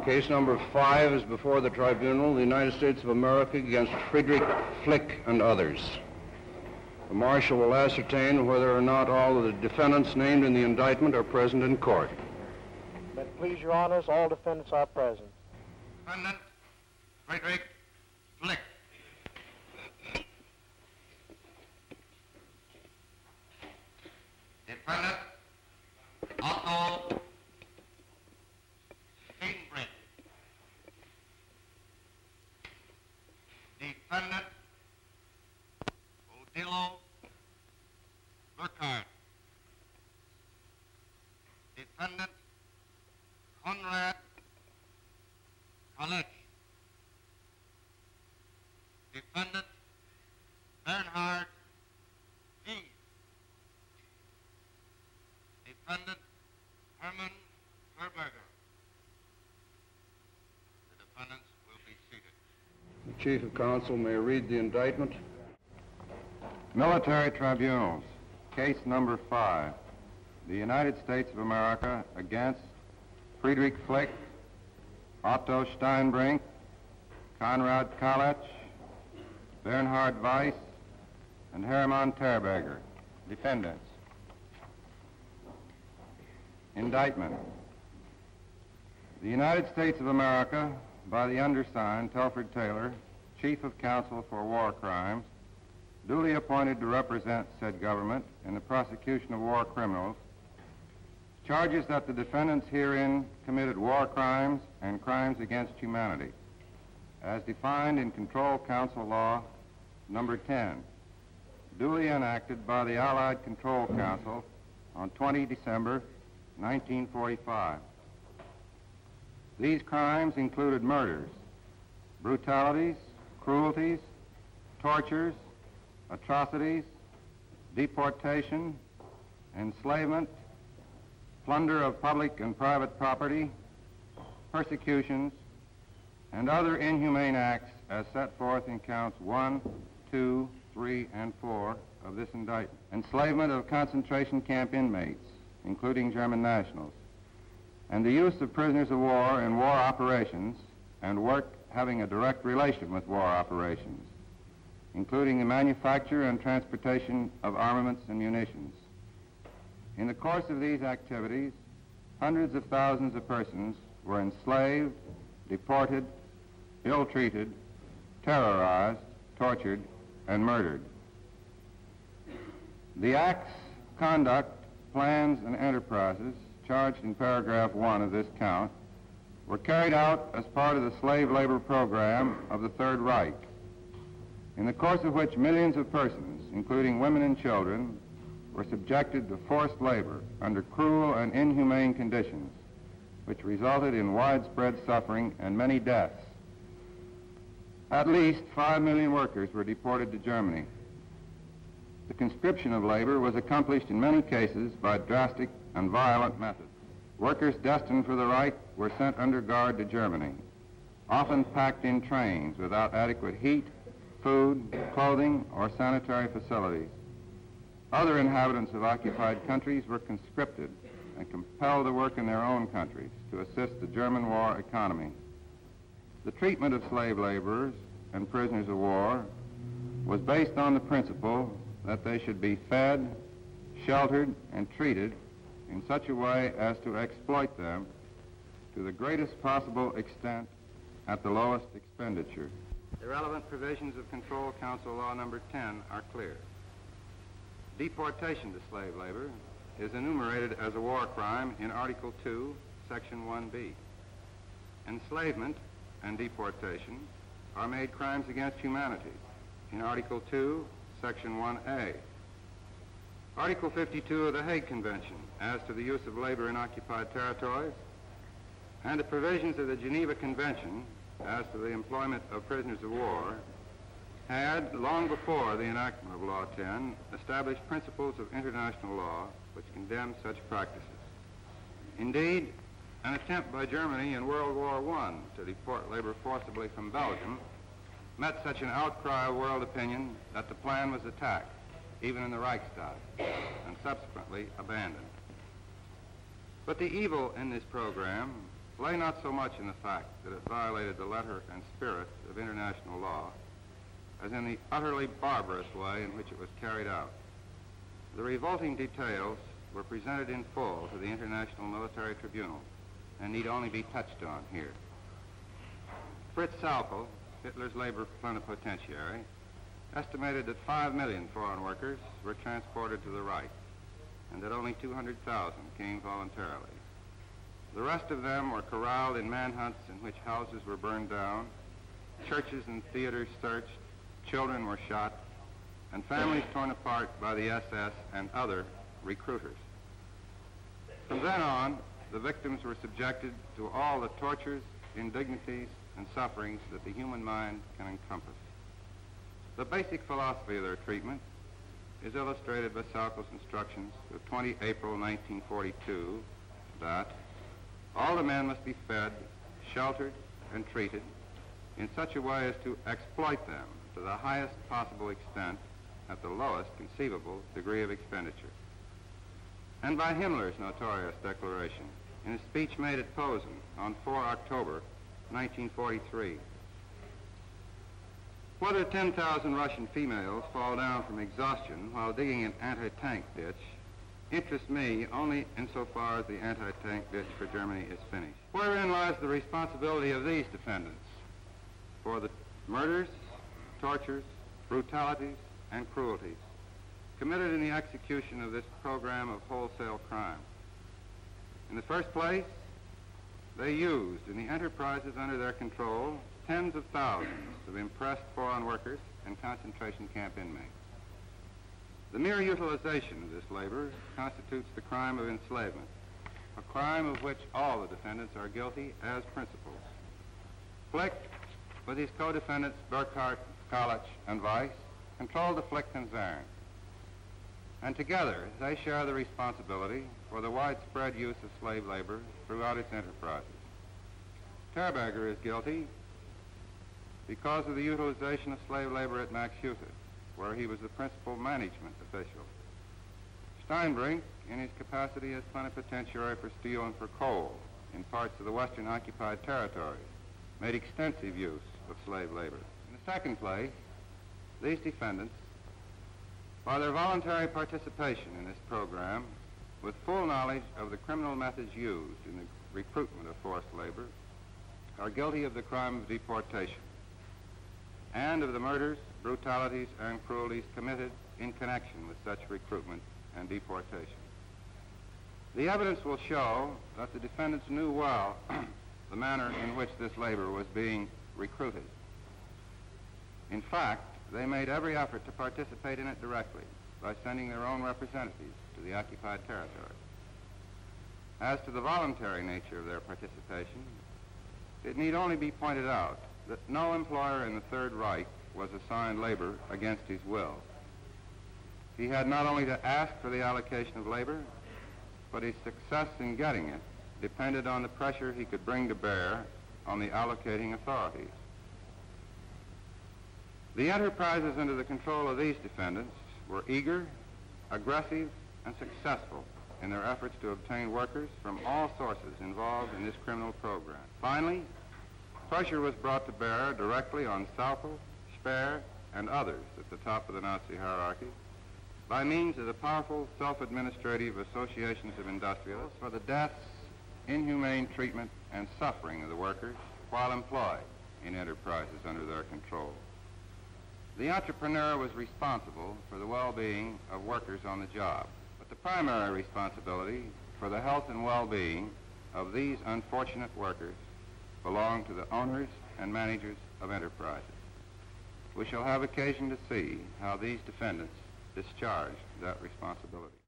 Case number 5 is before the tribunal, the United States of America against Friedrich Flick and others. The marshal will ascertain whether or not all of the defendants named in the indictment are present in court. But please, Your Honors, all defendants are present. Defendant Friedrich Flick. Defendant Otto Steinbrink. Defendant Odilo Burkhardt. Defendant Conrad College. Defendant Bernhard G. Defendant Herman Nuremberg. The defendants will be seated. The Chief of Counsel may read the indictment. Military Tribunals, case number 5. The United States of America against Friedrich Flick, Otto Steinbrink, Konrad Kalech, Bernhard Weiss, and Hermann Terberger, defendants. Indictment. The United States of America, by the undersigned, Telford Taylor, Chief of Counsel for War Crimes, duly appointed to represent said government in the prosecution of war criminals, charges that the defendants herein committed war crimes and crimes against humanity, as defined in Control Council Law number 10, duly enacted by the Allied Control Council on 20 December 1945. These crimes included murders, brutalities, cruelties, tortures, atrocities, deportation, enslavement, plunder of public and private property, persecutions, and other inhumane acts as set forth in counts 1, 2, 3, and 4 of this indictment. Enslavement of concentration camp inmates, including German nationals, and the use of prisoners of war in war operations and work having a direct relation with war operations, including the manufacture and transportation of armaments and munitions. In the course of these activities, hundreds of thousands of persons were enslaved, deported, ill-treated, terrorized, tortured, and murdered. The acts, conduct, plans, and enterprises charged in paragraph 1 of this count were carried out as part of the slave labor program of the Third Reich, in the course of which millions of persons, including women and children, were subjected to forced labor under cruel and inhumane conditions, which resulted in widespread suffering and many deaths. At least 5 million workers were deported to Germany. The conscription of labor was accomplished in many cases by drastic and violent methods. Workers destined for the Reich were sent under guard to Germany, often packed in trains without adequate heat, food, clothing, or sanitary facilities. Other inhabitants of occupied countries were conscripted and compelled to work in their own countries to assist the German war economy. The treatment of slave laborers and prisoners of war was based on the principle that they should be fed, sheltered, and treated in such a way as to exploit them to the greatest possible extent at the lowest expenditure. The relevant provisions of Control Council Law number 10 are clear. Deportation to slave labor is enumerated as a war crime in Article 2, Section 1B. Enslavement and deportation are made crimes against humanity in Article 2, Section 1A. Article 52 of the Hague Convention as to the use of labor in occupied territories, and the provisions of the Geneva Convention as to the employment of prisoners of war had, long before the enactment of Law 10, established principles of international law which condemn such practices. Indeed, an attempt by Germany in World War I to deport labor forcibly from Belgium met such an outcry of world opinion that the plan was attacked, even in the Reichstag, and subsequently abandoned. But the evil in this program lay not so much in the fact that it violated the letter and spirit of international law as in the utterly barbarous way in which it was carried out. The revolting details were presented in full to the International Military Tribunal and need only be touched on here. Fritz Sauckel, Hitler's labor plenipotentiary, estimated that 5 million foreign workers were transported to the Reich and that only 200,000 came voluntarily. The rest of them were corralled in manhunts in which houses were burned down, churches and theaters searched, children were shot, and families torn apart by the SS and other recruiters. From then on, the victims were subjected to all the tortures, indignities, and sufferings that the human mind can encompass. The basic philosophy of their treatment is illustrated by Sauckel's instructions of 20 April 1942 that all the men must be fed, sheltered, and treated in such a way as to exploit them to the highest possible extent at the lowest conceivable degree of expenditure. And by Himmler's notorious declaration in a speech made at Posen on 4 October 1943. Whether 10,000 Russian females fall down from exhaustion while digging an anti-tank ditch interests me only insofar as the anti-tank ditch for Germany is finished. Wherein lies the responsibility of these defendants for the murders, tortures, brutalities, and cruelties committed in the execution of this program of wholesale crime? In the first place, they used in the enterprises under their control tens of thousands of impressed foreign workers and concentration camp inmates. The mere utilization of this labor constitutes the crime of enslavement, a crime of which all the defendants are guilty as principals. Flick, with his co-defendants Burkhardt, Kalich, and Weiss, control the Flick concern. And together, they share the responsibility for the widespread use of slave labor throughout its enterprises. Terberger is guilty because of the utilization of slave labor at Max Hutte, where he was the principal management official. Steinbrink, in his capacity as plenipotentiary for steel and for coal in parts of the western occupied territories, made extensive use of slave labor. In the second place, these defendants, by their voluntary participation in this program, with full knowledge of the criminal methods used in the recruitment of forced labor, are guilty of the crime of deportation and of the murders, brutalities, and cruelties committed in connection with such recruitment and deportation. The evidence will show that the defendants knew well the manner in which this labor was being recruited. In fact, they made every effort to participate in it directly by sending their own representatives to the occupied territory. As to the voluntary nature of their participation, it need only be pointed out that no employer in the Third Reich was assigned labor against his will. He had not only to ask for the allocation of labor, but his success in getting it depended on the pressure he could bring to bear on the allocating authorities. The enterprises under the control of these defendants were eager, aggressive, and successful in their efforts to obtain workers from all sources involved in this criminal program. Finally, pressure was brought to bear directly on Sauckel, Speer, and others at the top of the Nazi hierarchy by means of the powerful self-administrative associations of industrialists for the deaths, inhumane treatment, and suffering of the workers while employed in enterprises under their control. The entrepreneur was responsible for the well-being of workers on the job, but the primary responsibility for the health and well-being of these unfortunate workers belonged to the owners and managers of enterprises. We shall have occasion to see how these defendants discharged that responsibility.